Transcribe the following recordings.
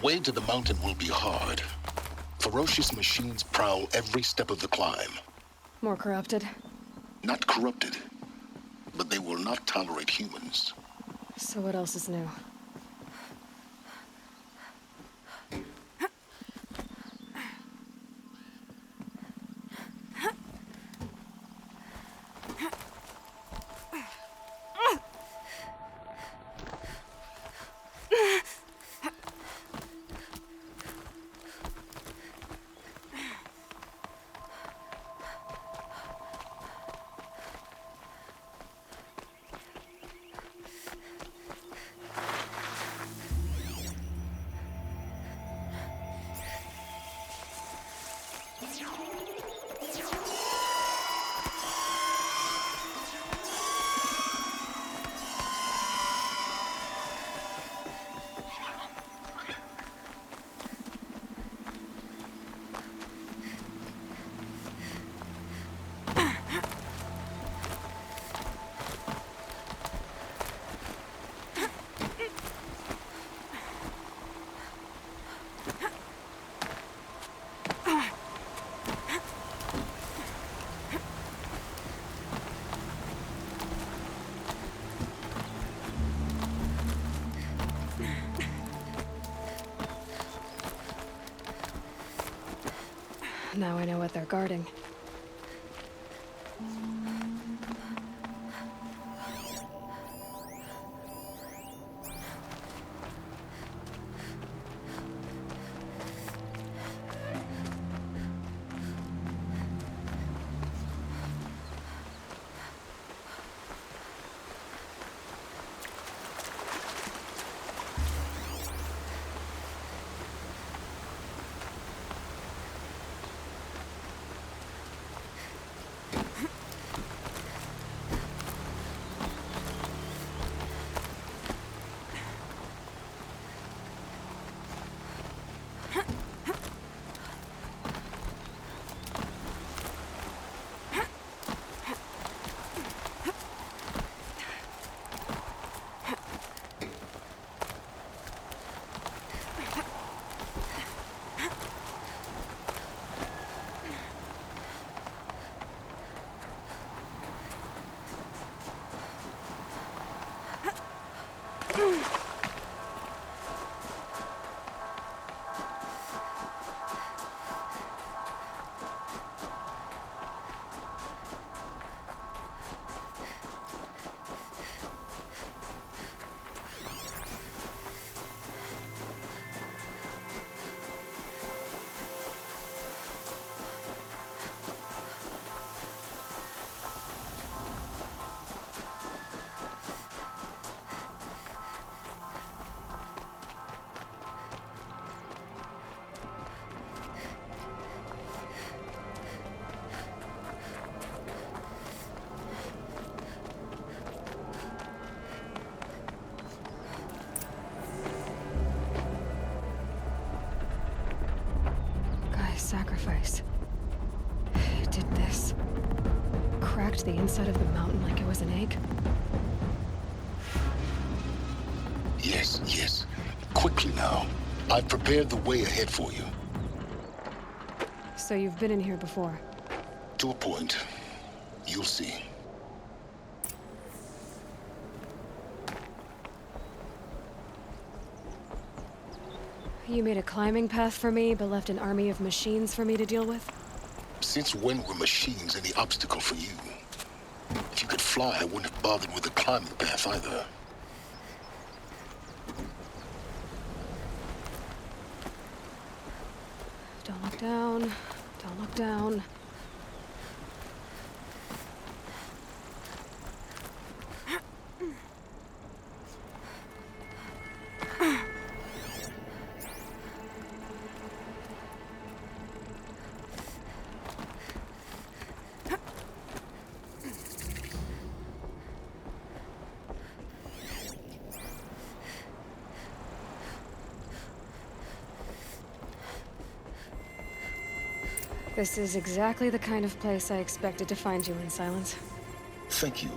way to the mountain will be hard. Ferocious machines prowl every step of the climb. More corrupted? Not corrupted, but they will not tolerate humans. So what else is new? Now I know what they're guarding. Sacrifice. It did this. Cracked the inside of the mountain like it was an egg. Yes, yes. Quickly now. I've prepared the way ahead for you. So you've been in here before? To a point. You'll see. You made a climbing path for me, but left an army of machines for me to deal with? Since when were machines any obstacle for you? If you could fly, I wouldn't have bothered with the climbing path either. Don't look down. Don't look down. This is exactly the kind of place I expected to find you in, Silence. Thank you.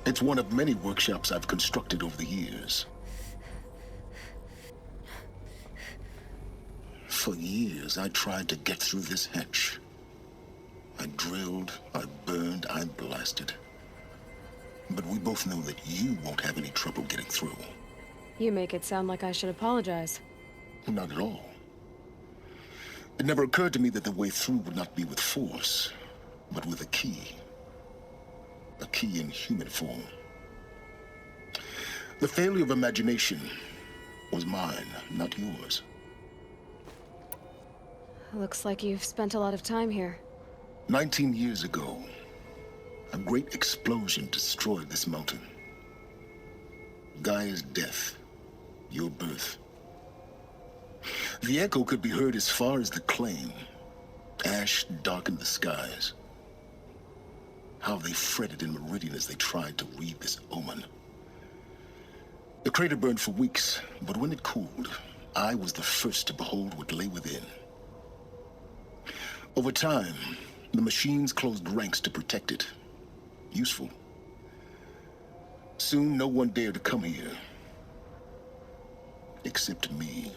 It's one of many workshops I've constructed over the years. For years, I tried to get through this hatch. I drilled, I burned, I blasted. But we both know that you won't have any trouble getting through. You make it sound like I should apologize. Not at all. It never occurred to me that the way through would not be with force, but with a key. A key in human form. The failure of imagination was mine, not yours. Looks like you've spent a lot of time here. 19 years ago, a great explosion destroyed this mountain. Gaia's death, your birth. The echo could be heard as far as the claim. Ash darkened the skies. How they fretted in Meridian as they tried to read this omen. The crater burned for weeks, but when it cooled, I was the first to behold what lay within. Over time, the machines closed ranks to protect it. Useful. Soon, no one dared to come here. Except me.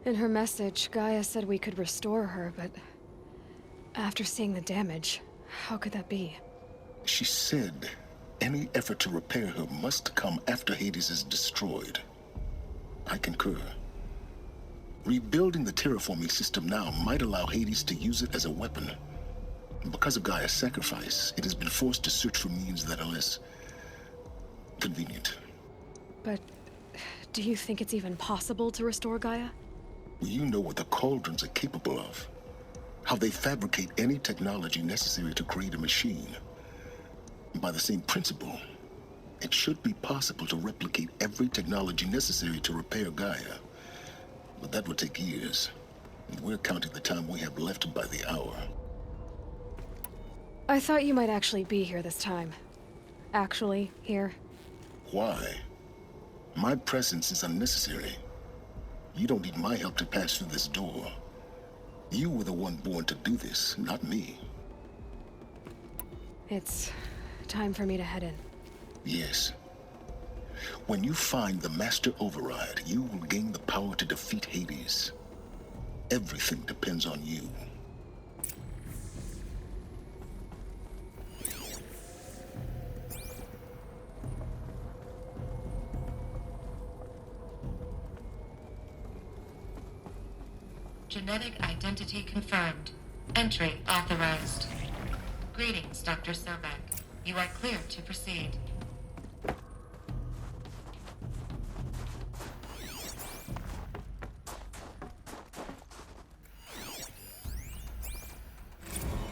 In her message, Gaia said we could restore her, but after seeing the damage, how could that be? She said any effort to repair her must come after Hades is destroyed. I concur. Rebuilding the terraforming system now might allow Hades to use it as a weapon. Because of Gaia's sacrifice, it has been forced to search for means that are less convenient. But do you think it's even possible to restore Gaia? You know what the Cauldrons are capable of. How they fabricate any technology necessary to create a machine. By the same principle, it should be possible to replicate every technology necessary to repair Gaia. But that would take years. And we're counting the time we have left by the hour. I thought you might actually be here this time. Actually, here. Why? My presence is unnecessary. You don't need my help to pass through this door. You were the one born to do this, not me. It's time for me to head in. Yes. When you find the Master Override, you will gain the power to defeat Hades. Everything depends on you. Genetic identity confirmed. Entry authorized. Greetings, Dr. Sobek. You are cleared to proceed.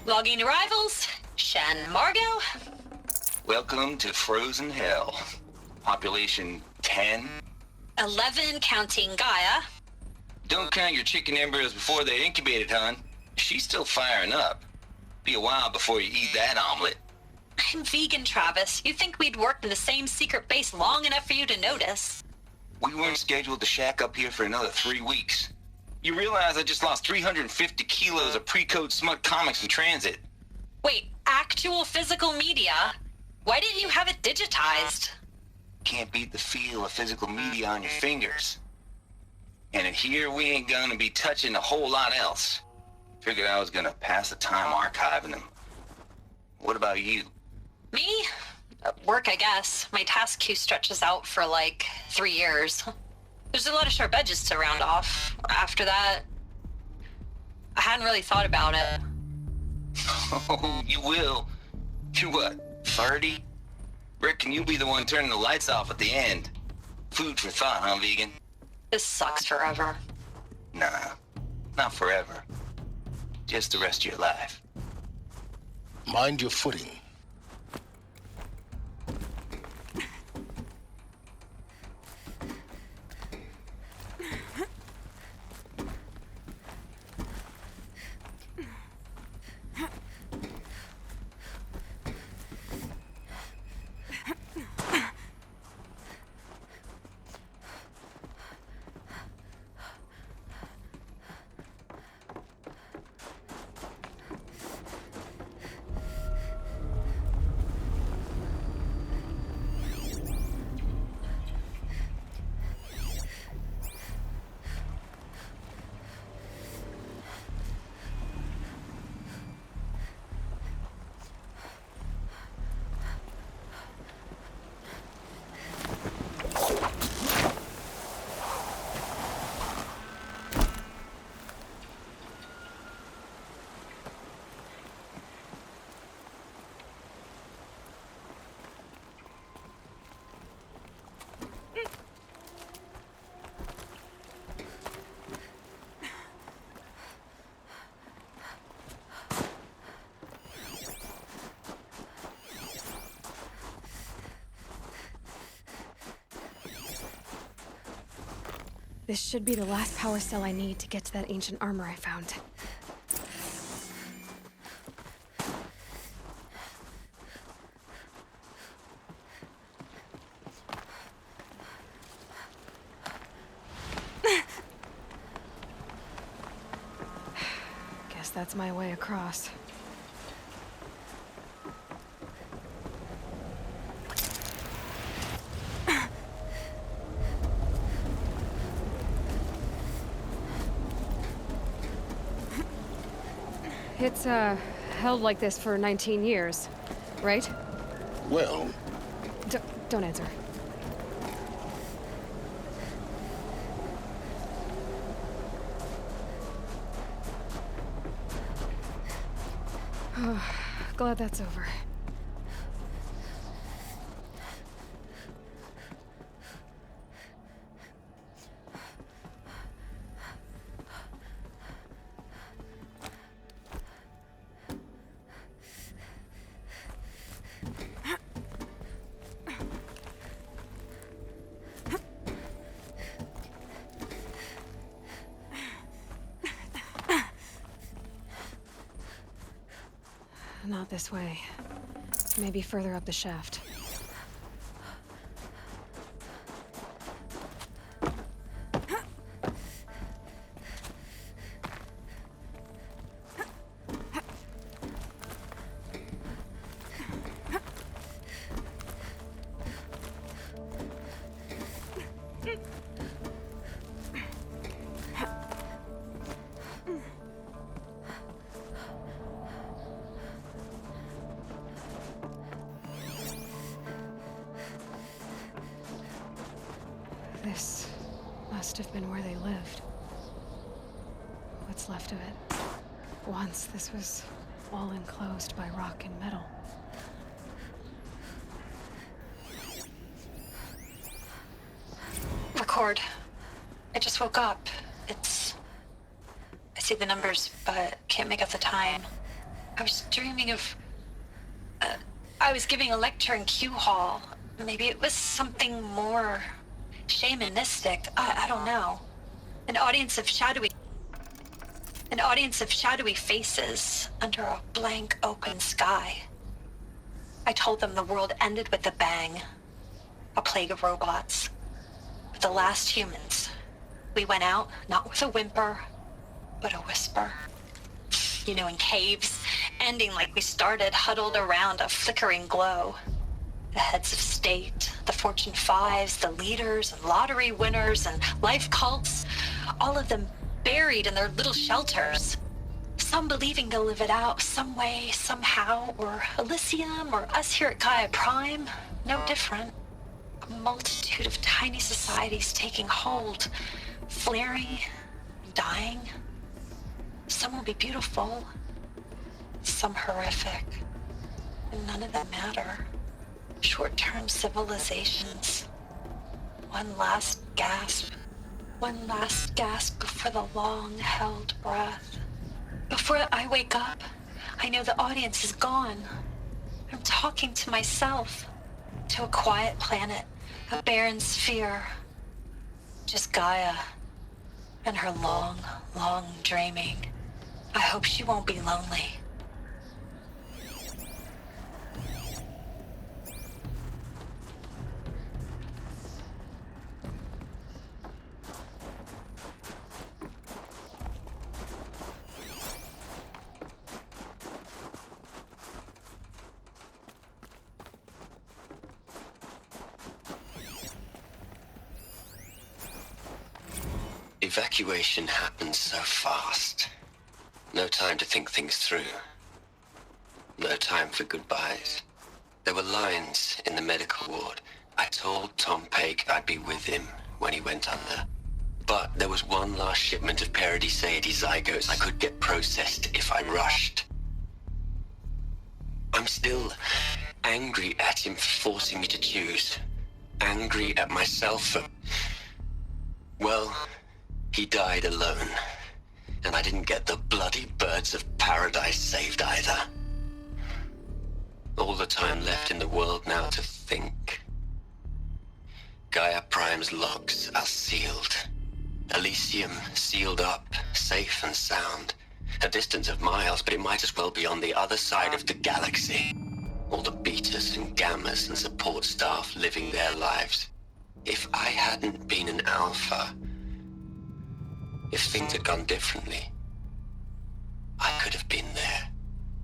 Logging arrivals. Shan Margot. Welcome to Frozen Hell. Population 10. 11 counting Gaia. Don't count your chicken embryos before they're incubated, hon. She's still firing up. Be a while before you eat that omelet. I'm vegan, Travis. You'd think we'd worked in the same secret base long enough for you to notice. We weren't scheduled to shack up here for another 3 weeks. You realize I just lost 350 kilos of pre-code smut comics in transit. Wait, actual physical media? Why didn't you have it digitized? Can't beat the feel of physical media on your fingers. And in here, we ain't gonna be touching a whole lot else. Figured I was gonna pass the time archiving them. What about you? Me? Work, I guess. My task queue stretches out for like 3 years. There's a lot of sharp edges to round off. After that, I hadn't really thought about it. Oh, you will. You're what, 30? Reckon you'll be the one turning the lights off at the end. Food for thought, huh, vegan? This sucks forever. Nah, not forever. Just the rest of your life. Mind your footing. This should be the last power cell I need to get to that ancient armor I found. Guess that's my way across. It's, held like this for 19 years, right? Well, Don't answer. Glad that's over. Not this way. Maybe further up the shaft. This must have been where they lived. What's left of it. Once this was all enclosed by rock and metal. Record. I just woke up. I see the numbers, but can't make out the time. I was dreaming of... I was giving a lecture in Q Hall. Maybe it was something more shamanistic. I don't know. An audience of shadowy faces under a blank open sky. I told them the world ended with a bang. A plague of robots. The last humans. We went out, not with a whimper, but a whisper. You know, in caves, ending like we started, huddled around a flickering glow. The heads of state, the Fortune 5s, the leaders and lottery winners and life cults, all of them buried in their little shelters. Some believing they'll live it out some way, somehow, or Elysium, or us here at Gaia Prime, no different. A multitude of tiny societies taking hold, flaring, dying. Some will be beautiful, some horrific, and none of them matter. Short-term civilizations. One last gasp before the long-held breath. Before I wake up, I know the audience is gone. I'm talking to myself, to a quiet planet, a barren sphere. Just Gaia and her long, long dreaming. I hope she won't be lonely. Evacuation happened so fast. No time to think things through. No time for goodbyes. There were lines in the medical ward. I told Tom Pake I'd be with him when he went under. But there was one last shipment of Paradis-Saidi zygotes I could get processed if I rushed. I'm still angry at him for forcing me to choose. Angry at myself for... Well, he died alone. And I didn't get the bloody birds of paradise saved either. All the time left in the world now to think. Gaia Prime's logs are sealed. Elysium, sealed up, safe and sound. A distance of miles, but it might as well be on the other side of the galaxy. All the betas and gammas and support staff living their lives. If I hadn't been an alpha, if things had gone differently, I could have been there.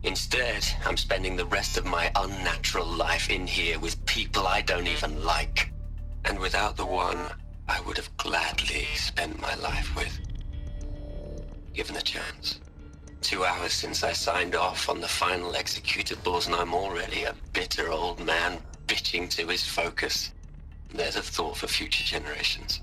Instead, I'm spending the rest of my unnatural life in here with people I don't even like. And without the one I would have gladly spent my life with. Given the chance. 2 hours since I signed off on the final executables, and I'm already a bitter old man bitching to his focus. There's a thought for future generations.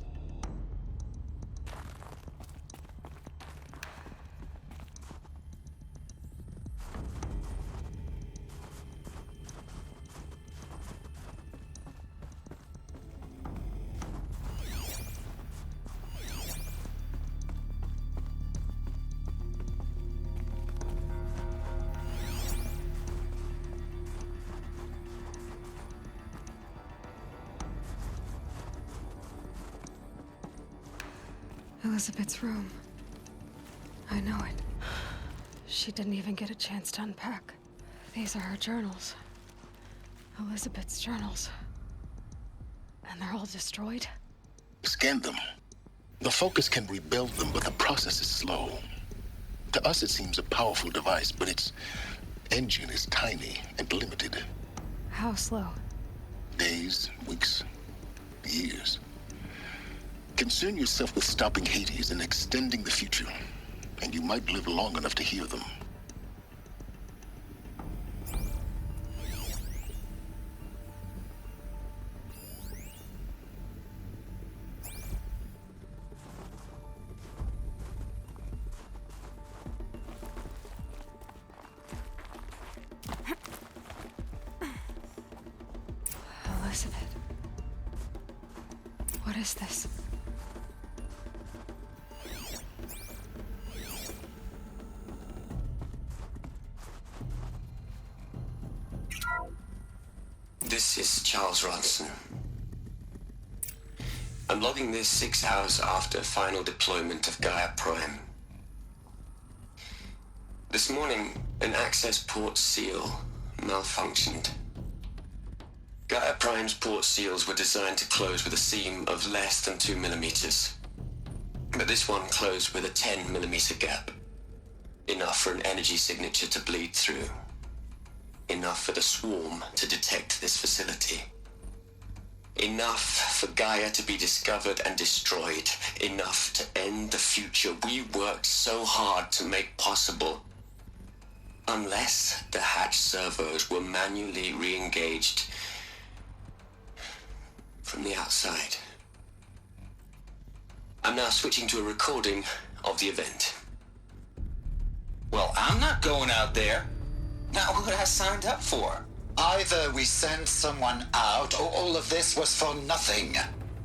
Elizabeth's room. I know it. She didn't even get a chance to unpack. These are her journals. Elizabeth's journals. And they're all destroyed? Scan them. The Focus can rebuild them, but the process is slow. To us, it seems a powerful device, but its engine is tiny and limited. How slow? Days, weeks, years. Concern yourself with stopping Hades and extending the future, and you might live long enough to hear them. Elizabeth. What is this? This is Charles Ronson. I'm logging this 6 hours after final deployment of Gaia Prime. This morning, an access port seal malfunctioned. Gaia Prime's port seals were designed to close with a seam of less than 2 millimeters. But this one closed with a 10 millimeter gap. Enough for an energy signature to bleed through. Enough for the swarm to detect this facility. Enough for Gaia to be discovered and destroyed. Enough to end the future we worked so hard to make possible. Unless the hatch servos were manually re-engaged from the outside. I'm now switching to a recording of the event. Well, I'm not going out there. Not what I signed up for. Either we send someone out, or all of this was for nothing.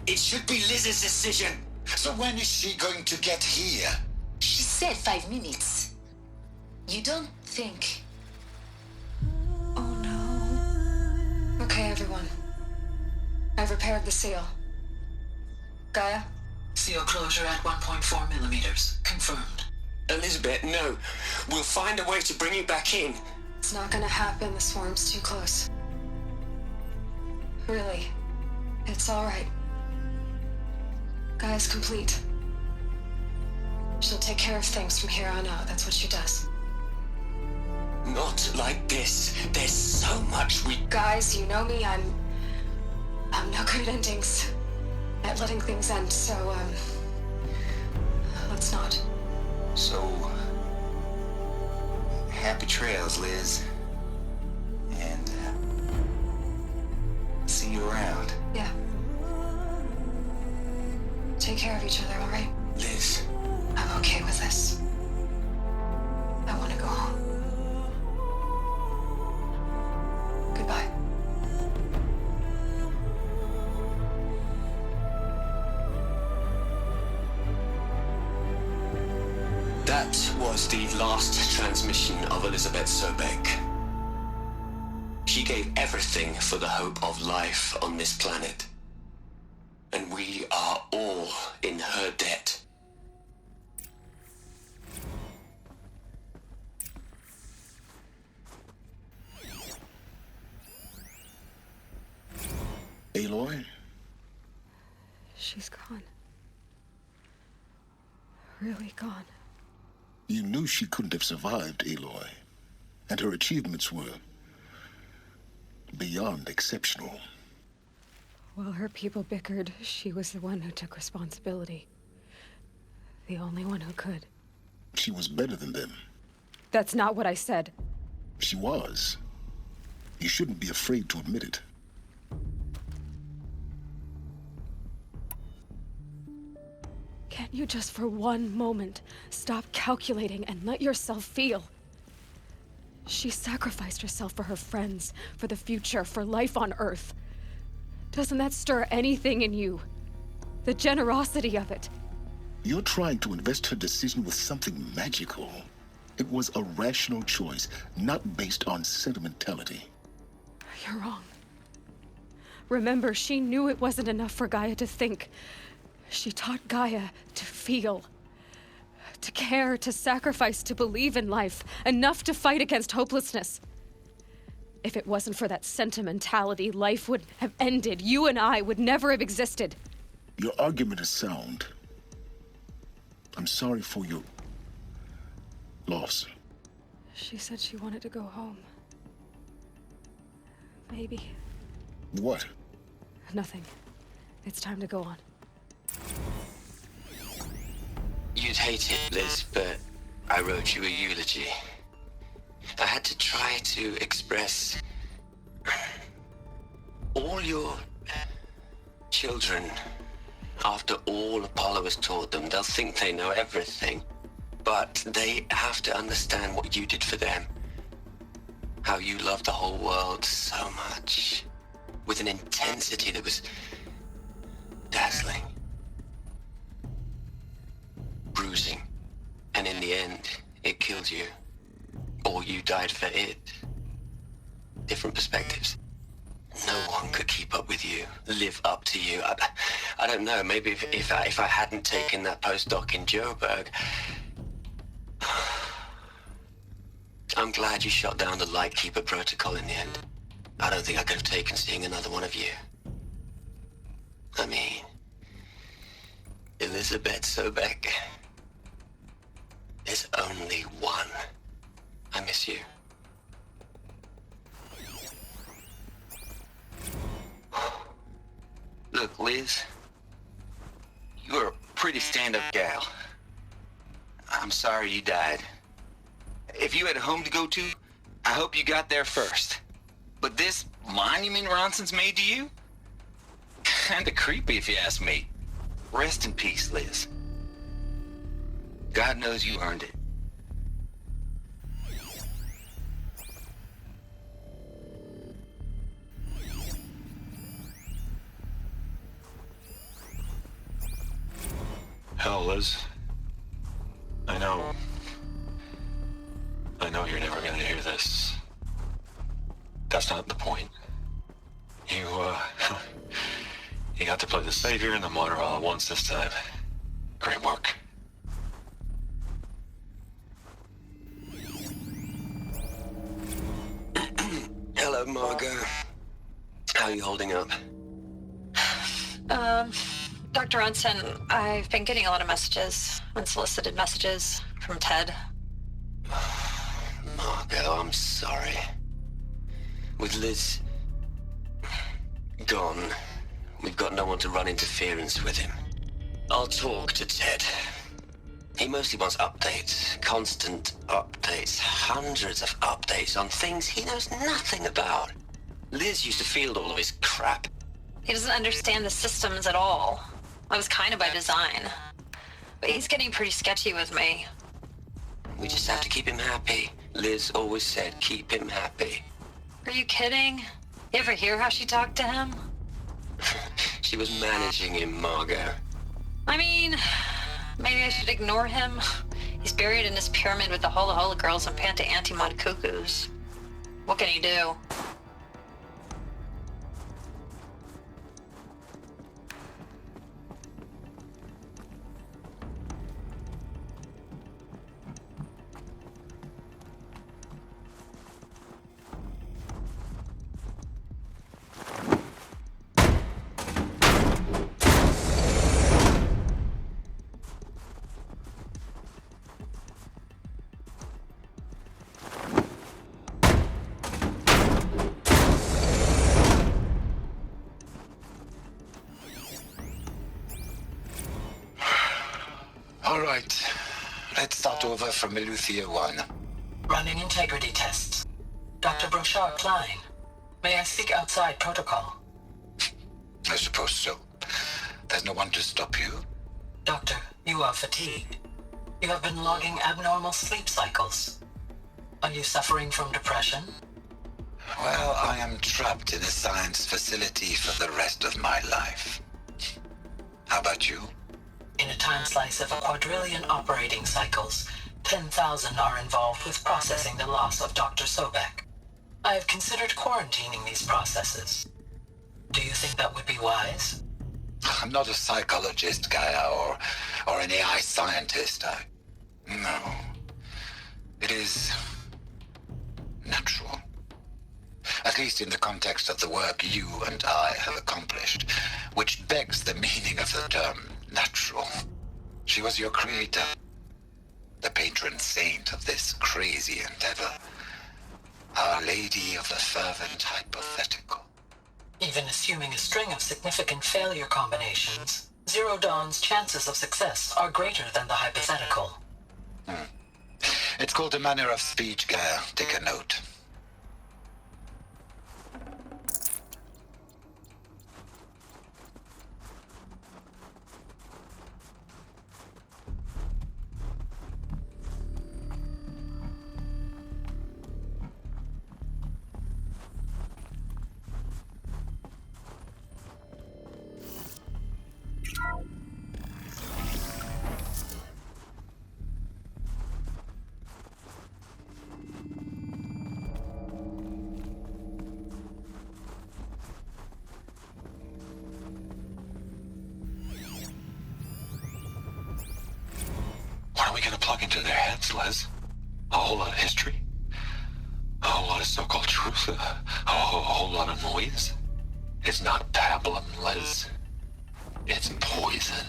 It should be Liz's decision. So when is she going to get here? She said 5 minutes. You don't think... Oh no. Okay, everyone. I've repaired the seal. Gaia? Seal closure at 1.4 millimeters. Confirmed. Elizabeth, no. We'll find a way to bring you back in. It's not gonna happen. The swarm's too close. Really. It's alright. Gaia's complete. She'll take care of things from here on out. That's what she does. Not like this. There's so much we... Guys, you know me. I'm no good at endings. At letting things end, so, let's not. So, happy trails, Liz. And, see you around. Yeah. Take care of each other, alright? Liz. I'm okay with this. I want to go home. Goodbye. That was the last transmission of Elizabeth Sobek. She gave everything for the hope of life on this planet. And we are all in her debt. Aloy? She's gone. Really gone. You knew she couldn't have survived, Aloy. And her achievements were beyond exceptional. While her people bickered, she was the one who took responsibility. The only one who could. She was better than them. That's not what I said. She was. You shouldn't be afraid to admit it. Can't you just for one moment stop calculating and let yourself feel? She sacrificed herself for her friends, for the future, for life on Earth. Doesn't that stir anything in you? The generosity of it. You're trying to invest her decision with something magical. It was a rational choice, not based on sentimentality. You're wrong. Remember, she knew it wasn't enough for Gaia to think. She taught Gaia to feel. To care, to sacrifice, to believe in life. Enough to fight against hopelessness. If it wasn't for that sentimentality, life would have ended. You and I would never have existed. Your argument is sound. I'm sorry for your loss. She said she wanted to go home. Maybe. What? Nothing. It's time to go on. You'd hate it, Liz, but I wrote you a eulogy. I had to try to express all your children. After all Apollo has taught them, they'll think they know everything. But they have to understand what you did for them. How you loved the whole world so much. With an intensity that was dazzling. Bruising. And in the end, it killed you. Or you died for it. Different perspectives. No one could keep up with you, live up to you. I don't know, maybe if I hadn't taken that postdoc in Joburg. I'm glad you shot down the Lightkeeper protocol in the end. I don't think I could have taken seeing another one of you. I mean, Elizabeth Sobek. There's only one. I miss you. Look, Liz, you're a pretty stand-up gal. I'm sorry you died. If you had a home to go to, I hope you got there first. But this monument Ronson's made to you? Kinda creepy if you ask me. Rest in peace, Liz. God knows you earned it. Hell, Liz. I know you're never gonna hear this. That's not the point. You got to play the savior and the martyr all at once this time. Great work. Hello, Margot. How are you holding up? Dr. Ronson, I've been getting a lot of messages, unsolicited messages from Ted. Margot, I'm sorry. With Liz gone, we've got no one to run interference with him. I'll talk to Ted. He mostly wants updates, constant updates, hundreds of updates on things he knows nothing about. Liz used to field all of his crap. He doesn't understand the systems at all. That was kind of by design. But he's getting pretty sketchy with me. We just have to keep him happy. Liz always said, keep him happy. Are you kidding? You ever hear how she talked to him? She was managing him, Margot. I mean, maybe I should ignore him. He's buried in his pyramid with the Hola Hola girls and Panta Antimod cuckoos. What can he do? Right. Let's start over from Eleuthia 1. Running integrity tests. Dr. Brochard Klein, may I speak outside protocol? I suppose so. There's no one to stop you. Doctor, you are fatigued. You have been logging abnormal sleep cycles. Are you suffering from depression? Well, I am trapped in a science facility for the rest of my life. How about you? In a time slice of 1,000,000,000 operating cycles, 10,000 are involved with processing the loss of Dr. Sobek. I have considered quarantining these processes. Do you think that would be wise? I'm not a psychologist, Gaia, or an AI scientist. No. It is natural. At least in the context of the work you and I have accomplished, which begs the meaning of the term natural. She was your creator, the patron saint of this crazy endeavor, Our Lady of the Fervent Hypothetical. Even assuming a string of significant failure combinations, Zero Dawn's chances of success are greater than the hypothetical. It's called a manner of speech, Gaia. Take a note. What are we gonna plug into their heads, Les? A whole lot of history? A whole lot of so-called truth? A whole lot of noise? It's not pablum, Les. It's poison.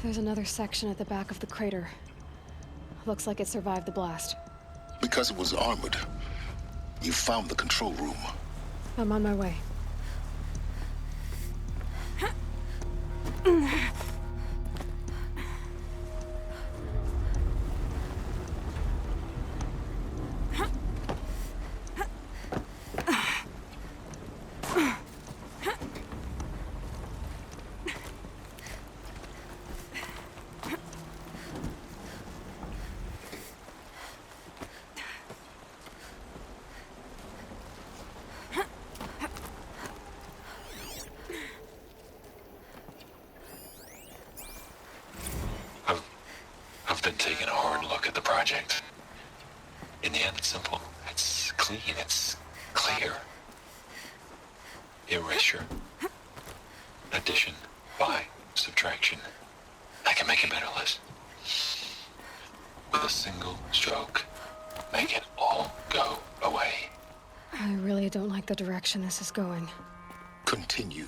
There's another section at the back of the crater. Looks like it survived the blast. Because it was armored, you found the control room. I'm on my way. I've been taking a hard look at the project. In the end, it's simple. It's clean. It's clear. Erasure. Addition. By. Subtraction. I can make it better, Liz. With a single stroke, make it all go away. I really don't like the direction this is going. Continue.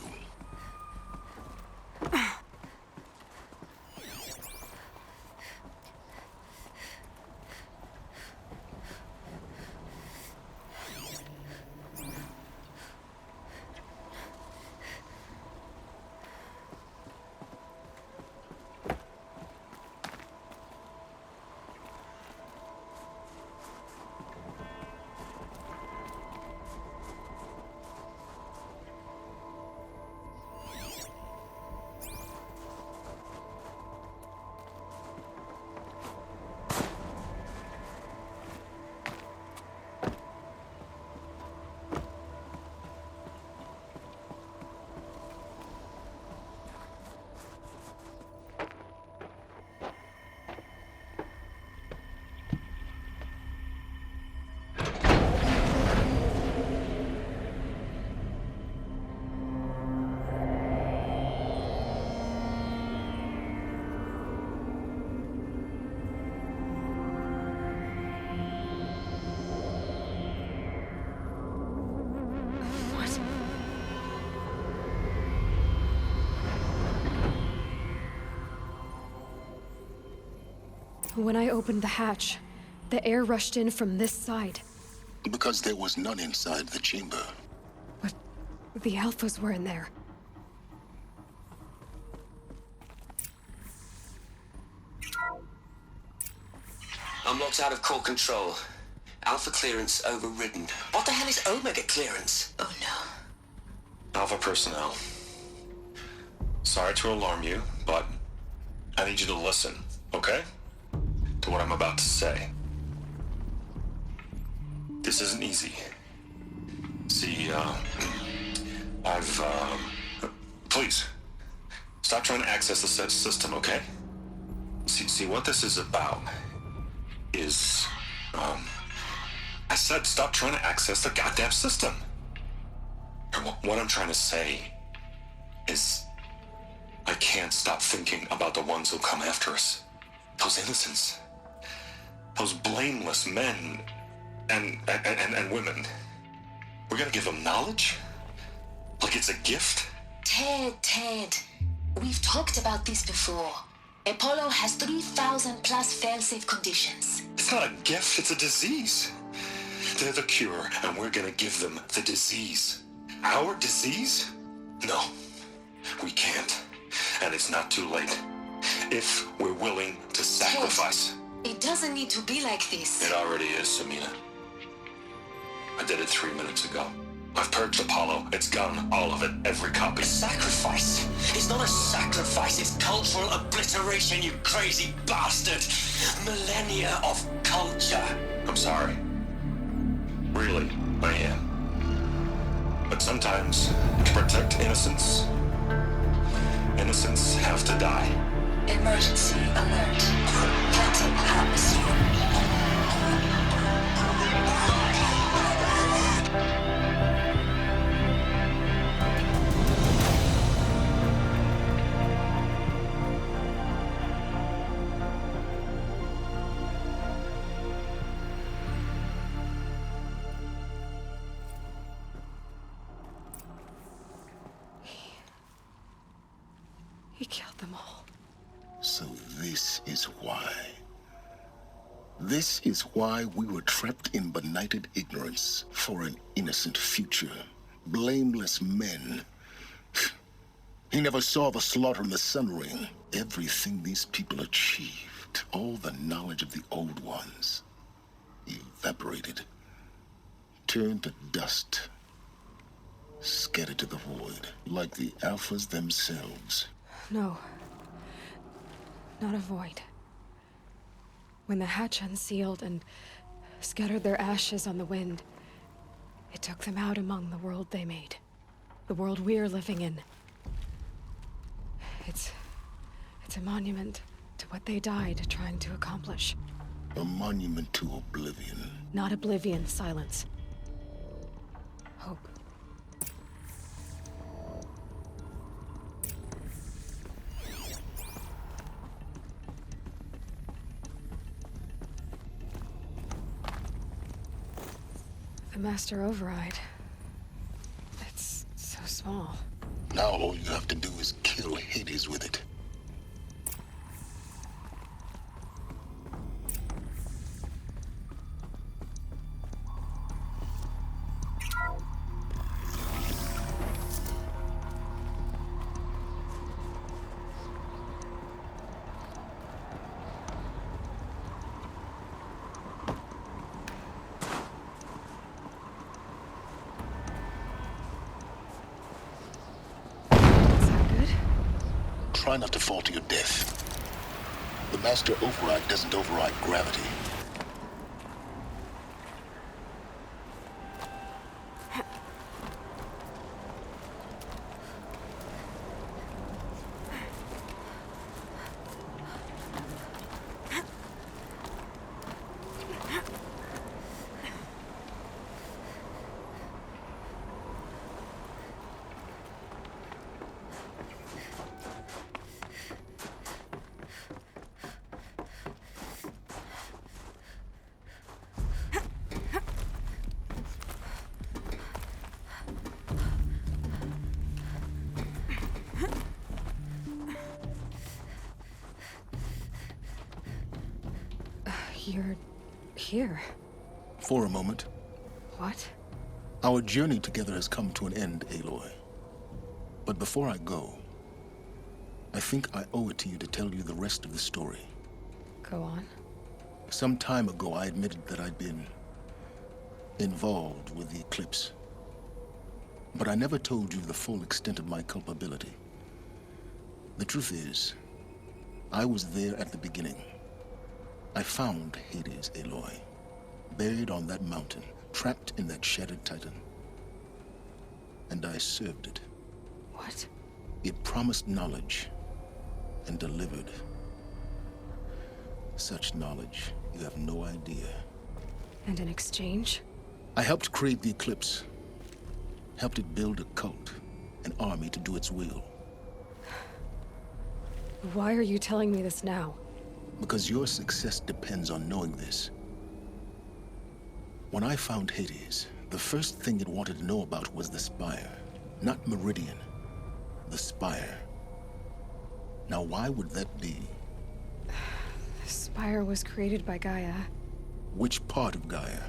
When I opened the hatch, the air rushed in from this side. Because there was none inside the chamber. But the Alphas were in there. I'm locked out of core control. Alpha clearance overridden. What the hell is Omega clearance? Oh no. Alpha personnel. Sorry to alarm you, but I need you to listen, okay? To what I'm about to say. This isn't easy. See, please, stop trying to access the system, okay? See, what this is about is, I said stop trying to access the goddamn system. And what I'm trying to say is, I can't stop thinking about the ones who come after us. Those innocents. Those blameless men and women. We're gonna give them knowledge? Like it's a gift? Ted. We've talked about this before. Apollo has 3,000 plus fail-safe conditions. It's not a gift, it's a disease. They're the cure, and we're gonna give them the disease. Our disease? No, we can't. And it's not too late. If we're willing to sacrifice. Ted, it doesn't need to be like this. It already is, Samina. I did it 3 minutes ago. I've purged Apollo. It's gone. All of it. Every copy. Sacrifice? It's not a sacrifice, it's cultural obliteration, you crazy bastard! Millennia of culture. I'm sorry. Really, I am. But sometimes, to protect innocence, innocents have to die. Emergency alert. Planting atmosphere. He killed them all. So this is why. This is why we were trapped in benighted ignorance for an innocent future. Blameless men. He never saw the slaughter in the Sun Ring. Everything these people achieved, all the knowledge of the old ones, evaporated, turned to dust, scattered to the void, like the Alphas themselves. No. Not a void. When the hatch unsealed and scattered their ashes on the wind, it took them out among the world they made. The world we're living in. It's a monument to what they died trying to accomplish. A monument to oblivion. Not oblivion, silence. Hope. The master override. It's so small. Now all you have to do is kill Hades with it. Try not to fall to your death. The master override doesn't override gravity. You're here. For a moment. What? Our journey together has come to an end, Aloy. But before I go, I think I owe it to you to tell you the rest of the story. Go on. Some time ago, I admitted that I'd been involved with the eclipse. But I never told you the full extent of my culpability. The truth is, I was there at the beginning. I found Hades, Aloy, buried on that mountain, trapped in that shattered titan. And I served it. What? It promised knowledge and delivered. Such knowledge, you have no idea. And in exchange? I helped create the Eclipse. Helped it build a cult, an army to do its will. Why are you telling me this now? Because your success depends on knowing this. When I found Hades, the first thing it wanted to know about was the Spire. Not Meridian. The Spire. Now, why would that be? The Spire was created by Gaia. Which part of Gaia?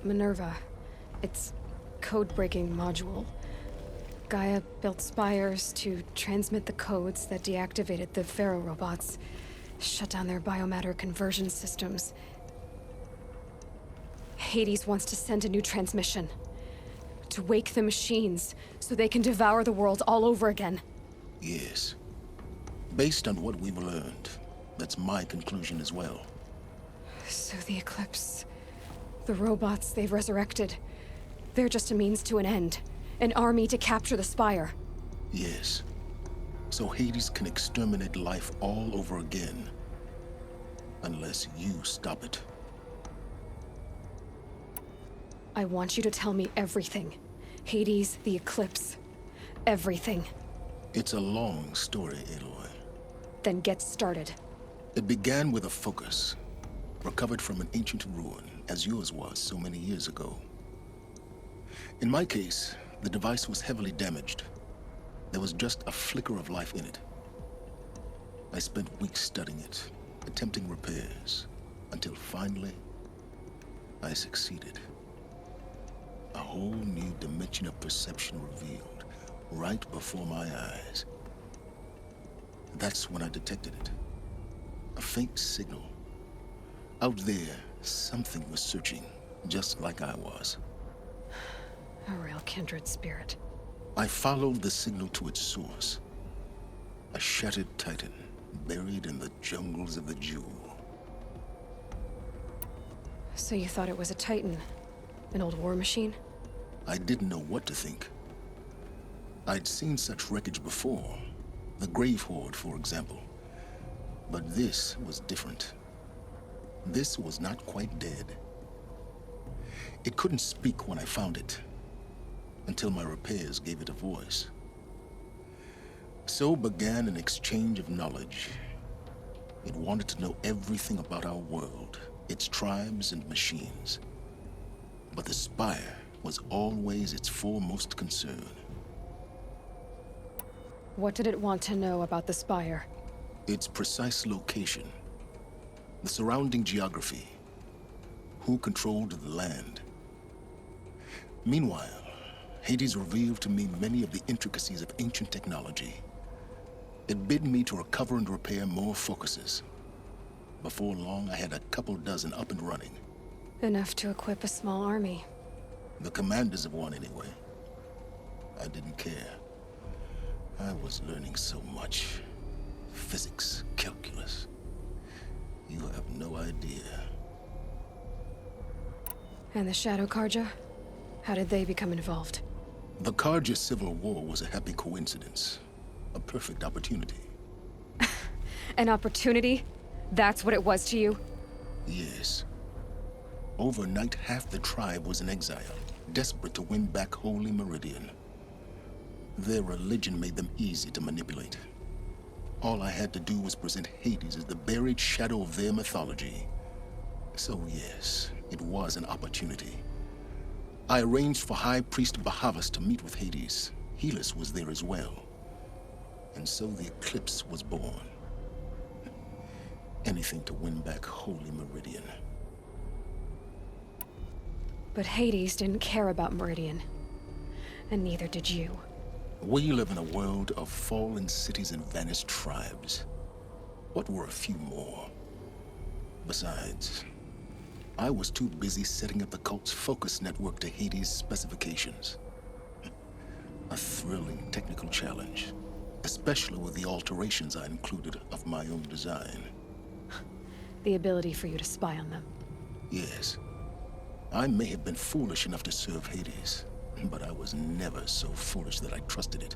Minerva. Its code-breaking module. Gaia built spires to transmit the codes that deactivated the Pharaoh robots, shut down their biomatter conversion systems. Hades wants to send a new transmission. To wake the machines, so they can devour the world all over again. Yes. Based on what we've learned, that's my conclusion as well. So the Eclipse... the robots they've resurrected... they're just a means to an end. An army to capture the Spire. Yes. So Hades can exterminate life all over again. Unless you stop it. I want you to tell me everything. Hades, the Eclipse. Everything. It's a long story, Aloy. Then get started. It began with a focus. Recovered from an ancient ruin, as yours was so many years ago. In my case, the device was heavily damaged. There was just a flicker of life in it. I spent weeks studying it, attempting repairs, until finally, I succeeded. A whole new dimension of perception revealed, right before my eyes. That's when I detected it. A faint signal. Out there, something was searching, just like I was. A real kindred spirit. I followed the signal to its source. A shattered titan, buried in the jungles of the Jewel. So you thought it was a Titan? An old war machine? I didn't know what to think. I'd seen such wreckage before. The Grave Horde, for example. But this was different. This was not quite dead. It couldn't speak when I found it, until my repairs gave it a voice. So began an exchange of knowledge. It wanted to know everything about our world, its tribes and machines. But the Spire was always its foremost concern. What did it want to know about the Spire? Its precise location, the surrounding geography, who controlled the land. Meanwhile, Hades revealed to me many of the intricacies of ancient technology. It bid me to recover and repair more focuses. Before long, I had a couple dozen up and running. Enough to equip a small army. The commanders of one, anyway. I didn't care. I was learning so much. Physics, calculus. You have no idea. And the Shadow Karja? How did they become involved? The Karja Civil War was a happy coincidence. A perfect opportunity. An opportunity? That's what it was to you? Yes. Overnight, half the tribe was in exile, desperate to win back Holy Meridian. Their religion made them easy to manipulate. All I had to do was present Hades as the buried shadow of their mythology. So yes, it was an opportunity. I arranged for High Priest Bahavas to meet with Hades. Helis was there as well. And so the Eclipse was born. anything to win back Holy Meridian. But Hades didn't care about Meridian. And neither did you. We live in a world of fallen cities and vanished tribes. What were a few more? Besides, I was too busy setting up the cult's focus network to Hades' specifications. A thrilling technical challenge, especially with the alterations I included of my own design. The ability for you to spy on them. Yes. I may have been foolish enough to serve Hades, but I was never so foolish that I trusted it.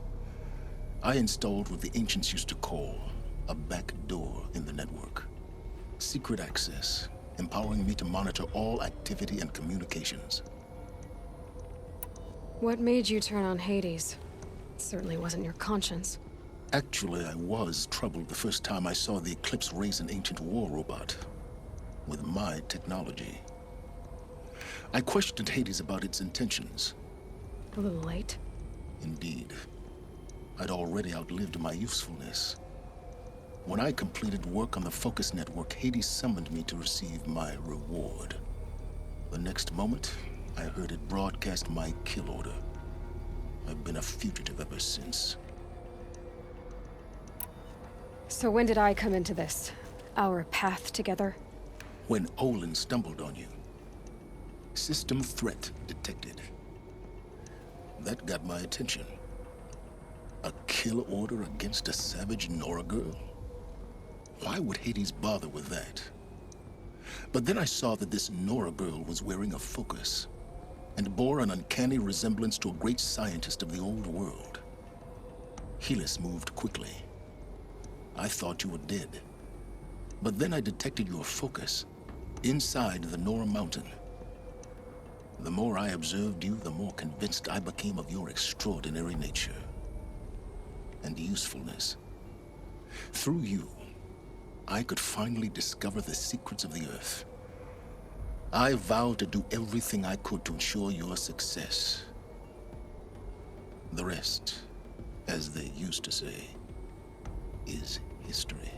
I installed what the ancients used to call a back door in the network. Secret access, empowering me to monitor all activity and communications. What made you turn on Hades? It certainly wasn't your conscience. Actually, I was troubled the first time I saw the Eclipse raise an ancient war robot with my technology. I questioned Hades about its intentions. A little late. Indeed. I'd already outlived my usefulness. When I completed work on the Focus Network, Hades summoned me to receive my reward. The next moment, I heard it broadcast my kill order. I've been a fugitive ever since. So when did I come into this? Our path together? When Olin stumbled on you. System threat detected. That got my attention. A kill order against a savage Nora girl? Why would Hades bother with that? But then I saw that this Nora girl was wearing a focus and bore an uncanny resemblance to a great scientist of the old world. Helis moved quickly. I thought you were dead. But then I detected your focus inside the Nora mountain. The more I observed you, the more convinced I became of your extraordinary nature and usefulness. Through you, I could finally discover the secrets of the Earth. I vowed to do everything I could to ensure your success. The rest, as they used to say, is history.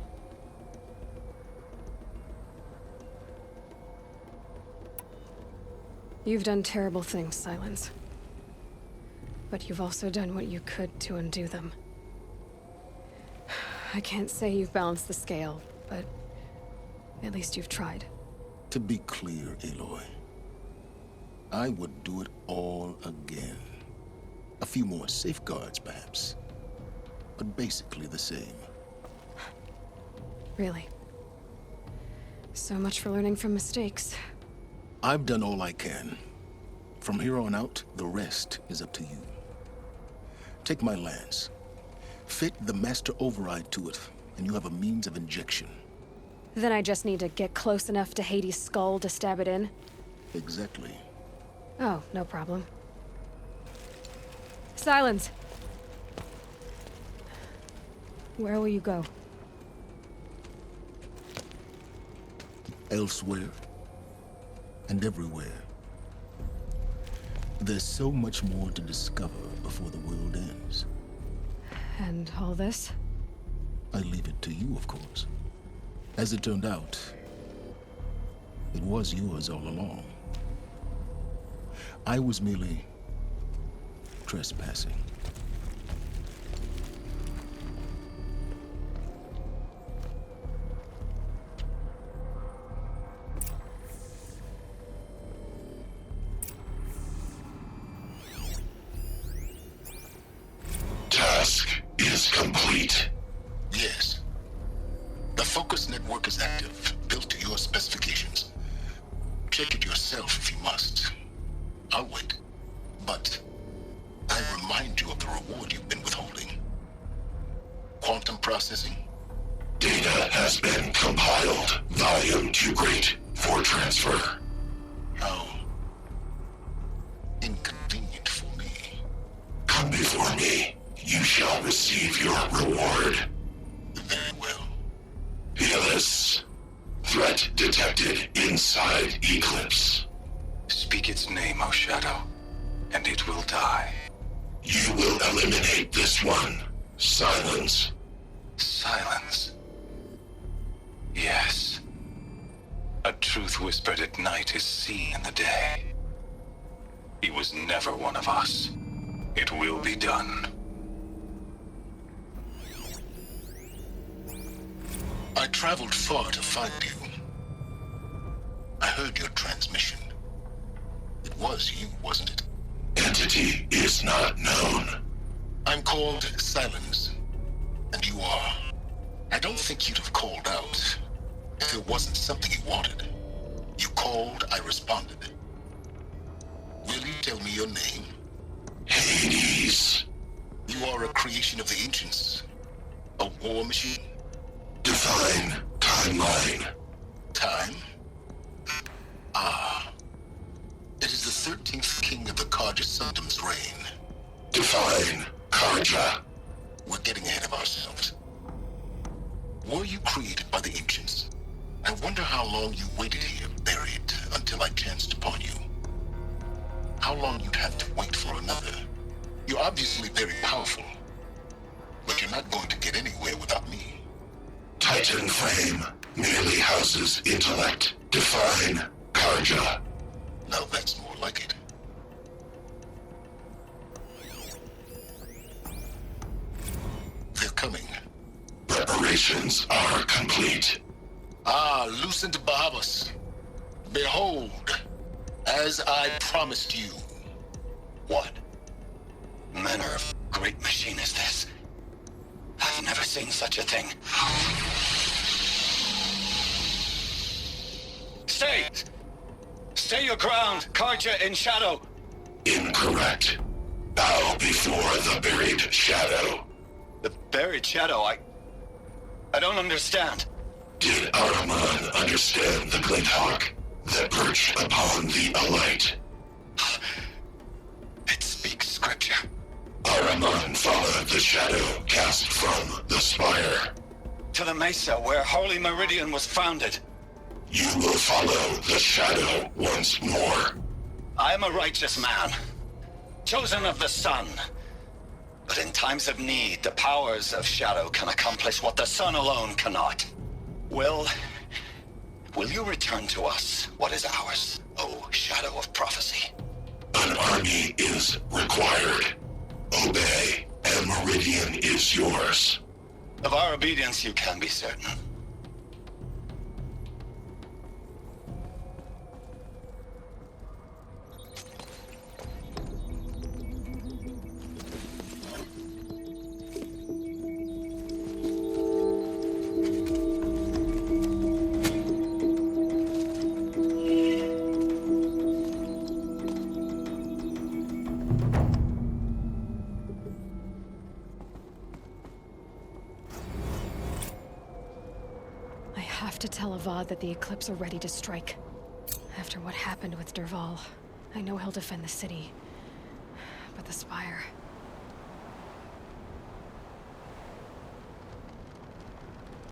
You've done terrible things, Silence. But you've also done what you could to undo them. I can't say you've balanced the scale, but at least you've tried. To be clear, Aloy, I would do it all again. A few more safeguards, perhaps, but basically the same. Really. So much for learning from mistakes. I've done all I can. From here on out, the rest is up to you. Take my lance. Fit the master override to it, and you have a means of injection. Then I just need to get close enough to Hades' skull to stab it in? Exactly. Oh, no problem. Silence! Where will you go? Elsewhere. And everywhere. There's so much more to discover before the world ends. And all this? I leave it to you, of course. As it turned out, it was yours all along. I was merely trespassing. Task is complete. Yes. The Focus Network is active, built to your specifications. Check it yourself if you must. I'll wait. But I remind you of the reward you've been withholding. Quantum processing? Data has been compiled. Volume too great for transfer. How inconvenient for me. Come before me. You shall receive your reward. Very well. Helis. Threat detected inside Eclipse. Speak its name, O Shadow, and it will die. You will eliminate this one. Silence. Silence. Yes. A truth whispered at night is seen in the day. He was never one of us. It will be done. I traveled far to find you. I heard your transmission. It was you, wasn't it? Entity is not known. I'm called Silence, and you are. I don't think you'd have called out if it wasn't something you wanted. You called, I responded. Will you tell me your name? Hades. You are a creation of the ancients. A war machine? Define timeline. Time? Ah. It is the 13th king of the Karja Sanctum's reign. Define Karja. We're getting ahead of ourselves. Were you created by the ancients? I wonder how long you waited here, buried, until I chanced upon you. How long you'd have to wait for another. You're obviously very powerful, but you're not going to get anywhere without me. Titan Flame merely houses intellect. Define Karja. Now that's more like it. They're coming. Preparations are complete. Ah, Lucent Bahavas. Behold, as I promised you. What manner of great machine is this? I've never seen such a thing. Stay! Stay your ground, Karja in shadow! Incorrect. Bow before the buried shadow. The buried shadow, I don't understand. Did Araman understand the glint hawk that perched upon the alight? It speaks scripture. Araman followed the shadow cast from the spire. To the mesa where Holy Meridian was founded. You will follow the shadow once more. I am a righteous man, chosen of the sun. But in times of need, the powers of shadow can accomplish what the sun alone cannot. Will you return to us what is ours, O Shadow of Prophecy? An army is required. Obey, and Meridian is yours. Of our obedience you can be certain. I have to tell Avad that the Eclipse are ready to strike. After what happened with Derval, I know he'll defend the city. But the Spire...